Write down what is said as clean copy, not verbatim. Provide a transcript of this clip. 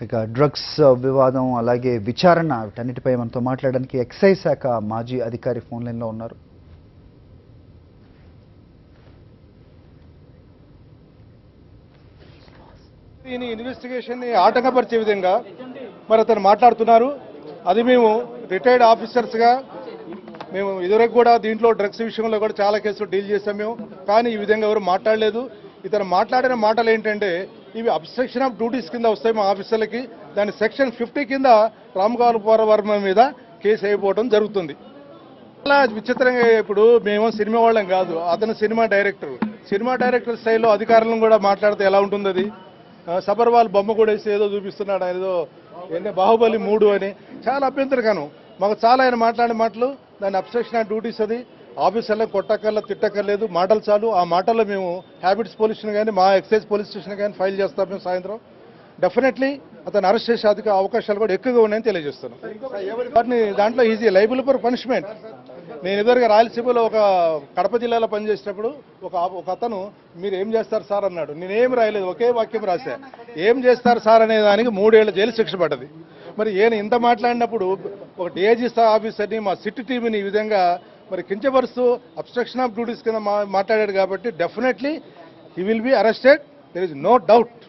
ఇక డ్రగ్స్ వివాదం అలాగే విచారణ వీటన్నిటిపై మనతో మాట్లాడడానికి ఎక్సైజ్ శాఖ మాజీ అధికారి ఫోన్ లైన్లో ఉన్నారు. దీని ఇన్వెస్టిగేషన్ ని ఆటంకపరిచే విధంగా మరి అతను మాట్లాడుతున్నారు. అది మేము రిటైర్డ్ ఆఫీసర్స్ గా మేము ఇదివరకు కూడా దీంట్లో డ్రగ్స్ విషయంలో కూడా చాలా కేసులు డీల్ చేశాం మేము. కానీ ఈ విధంగా ఎవరు మాట్లాడలేదు. ఇతను మాట్లాడిన మాటలు ఏంటంటే ఇవి అబ్స్ట్రక్షన్ ఆఫ్ డ్యూటీస్ కింద వస్తాయి మా ఆఫీసర్లకి. దాని సెక్షన్ 50 కింద రామ్గోపాల్ వర్మ మీద కేసు అయిపోవడం జరుగుతుంది. చాలా విచిత్రంగా ఇప్పుడు మేము సినిమా వాళ్ళం కాదు, అతను సినిమా డైరెక్టర్. సినిమా డైరెక్టర్ స్థాయిలో అధికారులను కూడా మాట్లాడితే ఎలా ఉంటుంది? అది సబర్వాల్ బొమ్మ కూడా వేసి ఏదో చూపిస్తున్నాడు, ఏదో బాహుబలి 3 అని. చాలా అభ్యంతరకాను. మాకు చాలా ఆయన మాట్లాడిన మాటలు దాని అబ్స్ట్రక్షన్ ఆఫ్ డ్యూటీస్. అది ఆఫీసర్లకు కొట్టక్కర్లా తిట్టక్కర్లేదు, మాటలు చాలు. ఆ మాటల్లో మేము హ్యాబిట్స్ పోలీస్ స్టేషన్ కానీ మా ఎక్సైజ్ పోలీస్ స్టేషన్ కానీ ఫైల్ చేస్తాం మేము సాయంత్రం. డెఫినెట్లీ అతను అరెస్ట్ చేసే అవకాశాలు కూడా ఎక్కువగా ఉన్నాయని తెలియజేస్తున్నాం. వాటిని దాంట్లో ఈజీ లైబుల్ ఫర్ పనిష్మెంట్. నేను ఎదురుగా రాయలసీమలో ఒక కడప జిల్లాలో పనిచేసినప్పుడు ఒక అతను మీరు ఏం చేస్తారు సార్ అన్నాడు. నేనేం రాయలేదు, ఒకే వాక్యం రాశా, ఏం చేస్తారు సార్ అనే దానికి 3 ఏళ్ల జైలు శిక్ష పడ్డది. మరి ఈయన ఇంత మాట్లాడినప్పుడు ఒక డిఐజీ స్థాయి ఆఫీసర్ని మా సిట్ టీంని ఈ విధంగా మరి కించపరుస్తూ అబ్స్ట్రక్షన్ ఆఫ్ డ్యూటీస్ కింద మాట్లాడాడు. కాబట్టి definitely he will be arrested, there is no doubt.